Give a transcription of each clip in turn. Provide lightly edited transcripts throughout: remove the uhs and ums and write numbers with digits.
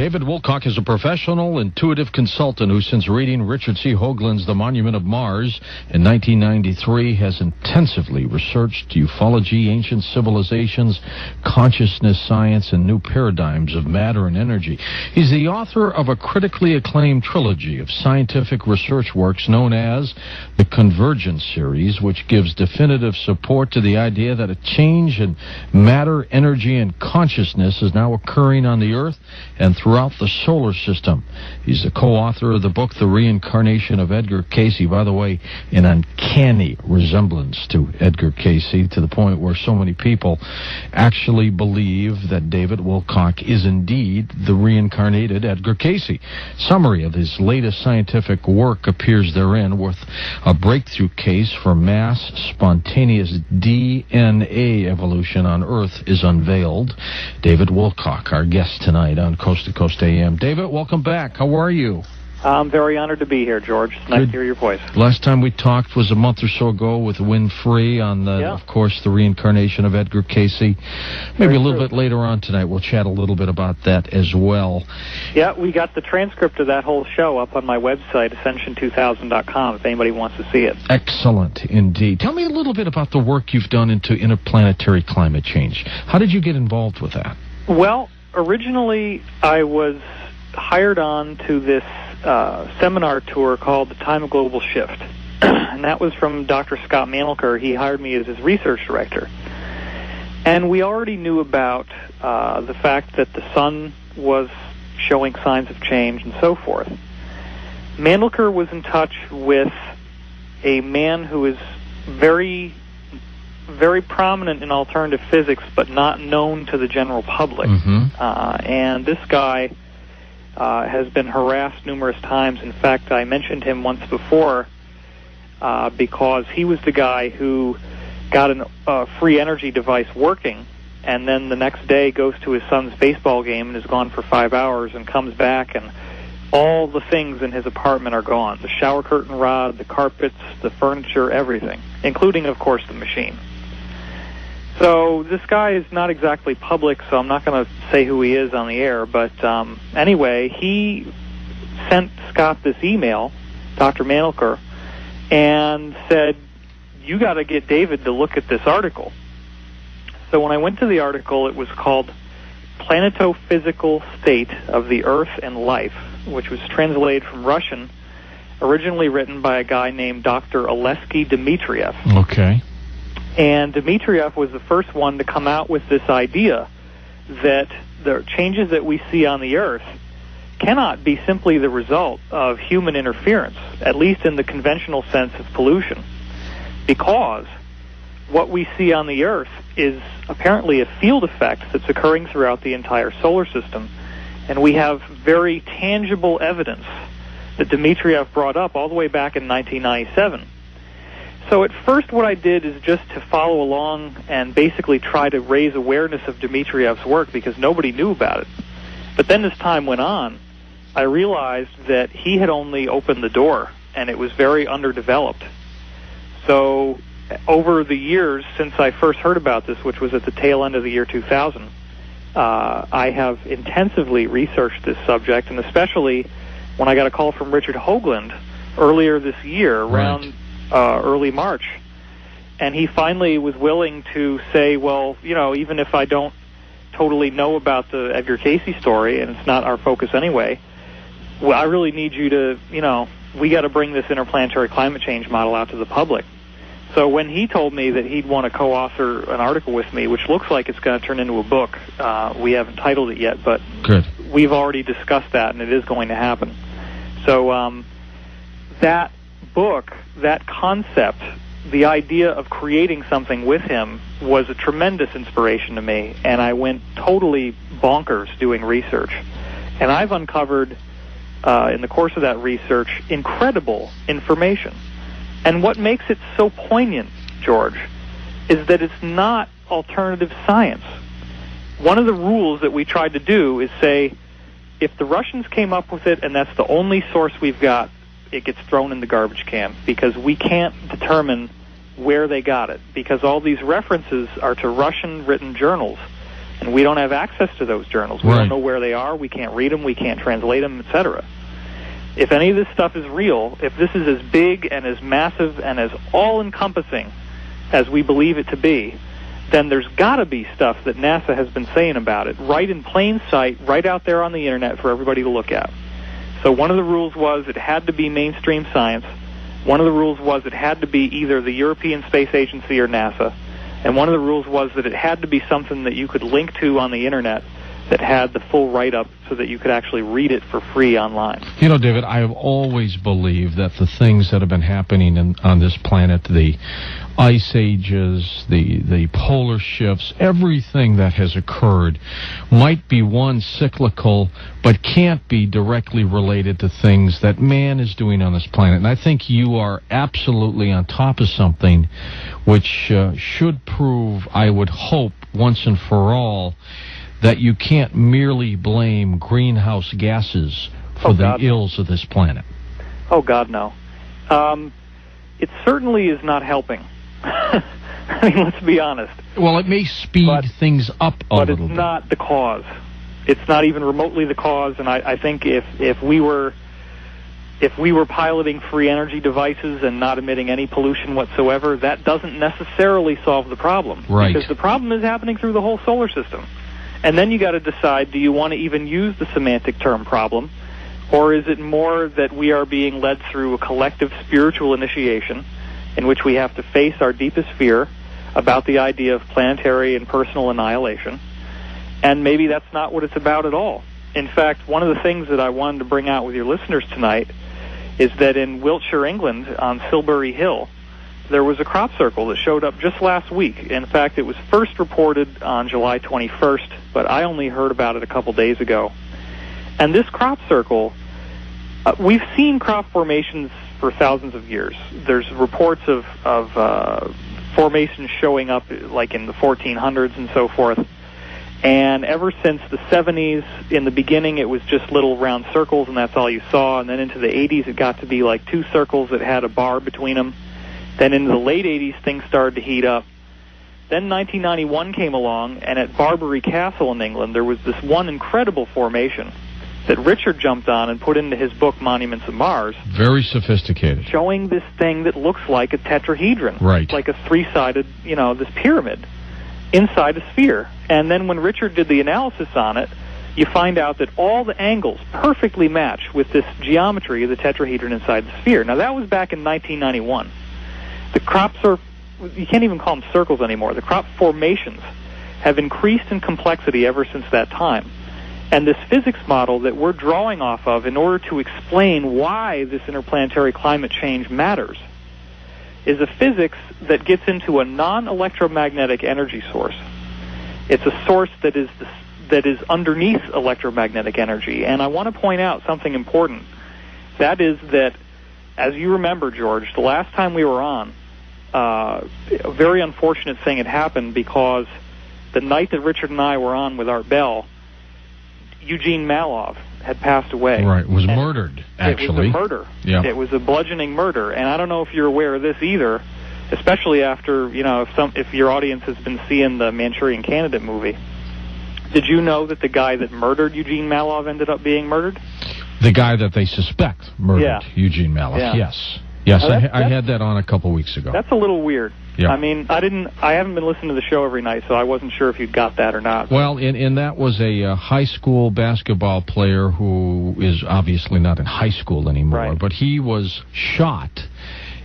David Wilcock is a professional, intuitive consultant who, since reading Richard C. Hoagland's The Monument of Mars in 1993, has intensively researched ufology, ancient civilizations, consciousness science, and new paradigms of matter and energy. He's the author of a critically acclaimed trilogy of scientific research works known as the Convergence series, which gives definitive support to the idea that a change in matter, energy, and consciousness is now occurring on the Earth and throughout the solar system. He's the co-author of the book The Reincarnation of Edgar Cayce. By the way, an uncanny resemblance to Edgar Cayce, to the point where so many people actually believe that David Wilcock is indeed the reincarnated Edgar Cayce. Summary of his latest scientific work appears therein, with a breakthrough case for mass spontaneous DNA evolution on Earth is unveiled. David Wilcock, our guest tonight on Coast to Coast AM. David, welcome back. How are you? I'm very honored to be here, George. It's nice to hear your voice. Last time we talked was a month or so ago with Winfrey on, of course, the reincarnation of Edgar Cayce. Maybe a little bit later on tonight we'll chat a little bit about that as well. Yeah, we got the transcript of that whole show up on my website, ascension2000.com, if anybody wants to see it. Excellent, indeed. Tell me a little bit about the work you've done into interplanetary climate change. How did you get involved with that? Well, originally I was hired on to this seminar tour called The Time of Global Shift. And that was from Dr. Scott Mandelker. He hired me as his research director. And we already knew about the fact that the sun was showing signs of change and so forth. Mandelker was in touch with a man who is very, very prominent in alternative physics, but not known to the general public. And this guy has been harassed numerous times. In fact, I mentioned him once before because he was the guy who got a free energy device working, and then the next day goes to his son's baseball game and is gone for 5 hours and comes back, and all the things in his apartment are gone. The shower curtain rod, the carpets, the furniture, everything, including, of course, the machine. So this guy is not exactly public, so I'm not going to say who he is on the air. But anyway, he sent Scott this email, Dr. Mandelker, and said, you got to get David to look at this article. So when I went to the article, it was called Planetophysical State of the Earth and Life, which was translated from Russian, originally written by a guy named Dr. Alesky Dmitriev. Okay. And Dmitriev was the first one to come out with this idea that the changes that we see on the Earth cannot be simply the result of human interference, at least in the conventional sense of pollution, because what we see on the Earth is apparently a field effect that's occurring throughout the entire solar system, and we have very tangible evidence that Dmitriev brought up all the way back in 1997. So at first what I did is just to follow along and basically try to raise awareness of Dmitriev's work because nobody knew about it. But then as time went on, I realized that he had only opened the door and it was very underdeveloped. So over the years since I first heard about this, which was at the tail end of the year 2000, I have intensively researched this subject, and especially when I got a call from Richard Hoagland earlier this year, around early March, and he finally was willing to say, well, you know, even if I don't totally know about the Edgar Cayce story, and it's not our focus anyway, well, I really need you to, you know, we got to bring this interplanetary climate change model out to the public. So when he told me that he'd want to co-author an article with me, which looks like it's going to turn into a book, we haven't titled it yet, but we've already discussed that, and it is going to happen. So that book, that concept, the idea of creating something with him was a tremendous inspiration to me, and I went totally bonkers doing research. And I've uncovered, in the course of that research, incredible information. And what makes it so poignant, George, is that it's not alternative science. One of the rules that we tried to do is say, if the Russians came up with it and that's the only source we've got, it gets thrown in the garbage can because we can't determine where they got it, because all these references are to Russian written journals And we don't have access to those journals. We don't know where they are. We can't read them. We can't translate them, etc. If any of this stuff is real, if this is as big and as massive and as all-encompassing as we believe it to be, then there's got to be stuff that NASA has been saying about it, right in plain sight, right out there on the Internet for everybody to look at. So one of the rules was it had to be mainstream science. One of the rules was it had to be either the European Space Agency or NASA. And one of the rules was that it had to be something that you could link to on the Internet that had the full write-up so that you could actually read it for free online. You know, David, I have always believed that the things that have been happening on this planet, the ice ages, the polar shifts, everything that has occurred might be one cyclical, but can't be directly related to things that man is doing on this planet. And I think you are absolutely on top of something which should prove, I would hope, once and for all, that you can't merely blame greenhouse gases for the ills of this planet. Oh, God, no. It certainly is not helping. I mean, let's be honest. Well, it may speed things up a little bit. But it's not the cause. It's not even remotely the cause, and I think if we were piloting free energy devices and not emitting any pollution whatsoever, that doesn't necessarily solve the problem. Right. Because the problem is happening through the whole solar system. And then you got to decide, do you want to even use the semantic term problem, or is it more that we are being led through a collective spiritual initiation in which we have to face our deepest fear about the idea of planetary and personal annihilation? And maybe that's not what it's about at all. In fact, one of the things that I wanted to bring out with your listeners tonight is that in Wiltshire, England, on Silbury Hill, there was a crop circle that showed up just last week. In fact, it was first reported on July 21st, but I only heard about it a couple days ago. And this crop circle, we've seen crop formations for thousands of years. There's reports of formations showing up like in the 1400s and so forth. And ever since the 70s, in the beginning, it was just little round circles, and that's all you saw. And then into the 80s, it got to be like two circles that had a bar between them. Then into the late 80s, things started to heat up. Then 1991 came along, and at Barbary Castle in England, there was this one incredible formation that Richard jumped on and put into his book, Monuments of Mars. Very sophisticated. Showing this thing that looks like a tetrahedron. Right. Like a three-sided, this pyramid inside a sphere. And then when Richard did the analysis on it, you find out that all the angles perfectly match with this geometry of the tetrahedron inside the sphere. Now, that was back in 1991. The crops you can't even call them circles anymore. The crop formations have increased in complexity ever since that time. And this physics model that we're drawing off of in order to explain why this interplanetary climate change matters is a physics that gets into a non-electromagnetic energy source. It's a source that is underneath electromagnetic energy. And I want to point out something important. That is that, as you remember, George, the last time we were on, a very unfortunate thing had happened because the night that Richard and I were on with Art Bell, Eugene Malov had passed away. Right, was murdered, actually. It was a murder. Yeah. It was a bludgeoning murder. And I don't know if you're aware of this either, especially after, if your audience has been seeing the Manchurian Candidate movie. Did you know that the guy that murdered Eugene Malov ended up being murdered? The guy that they suspect murdered Eugene Malov, yes. Yes, I had that on a couple weeks ago. That's a little weird. Yeah. I mean, I haven't been listening to the show every night, so I wasn't sure if you'd got that or not. Well, and that was a high school basketball player who is obviously not in high school anymore, right. But he was shot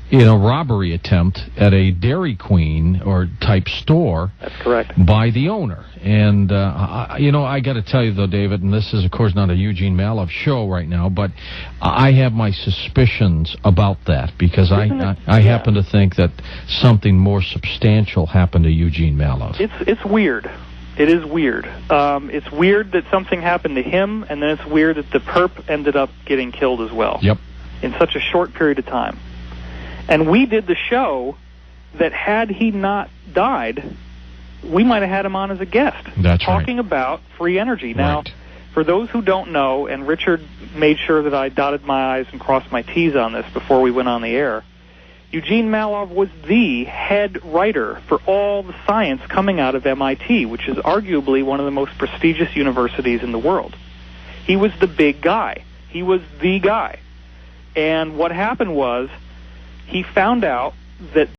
in a robbery attempt at a Dairy Queen or type store. That's correct. By the owner. And, I got to tell you, though, David, and this is, of course, not a Eugene Malov show right now, but I have my suspicions about that because I happen to think that something more substantial happened to Eugene Malov. It's weird. It is weird. It's weird that something happened to him, and then it's weird that the perp ended up getting killed as well. Yep. In such a short period of time. And we did the show that had he not died, we might have had him on as a guest. That's talking about free energy. Now, for those who don't know, and Richard made sure that I dotted my I's and crossed my T's on this before we went on the air, Eugene Malov was the head writer for all the science coming out of MIT, which is arguably one of the most prestigious universities in the world. He was the big guy. He was the guy. And what happened was he found out that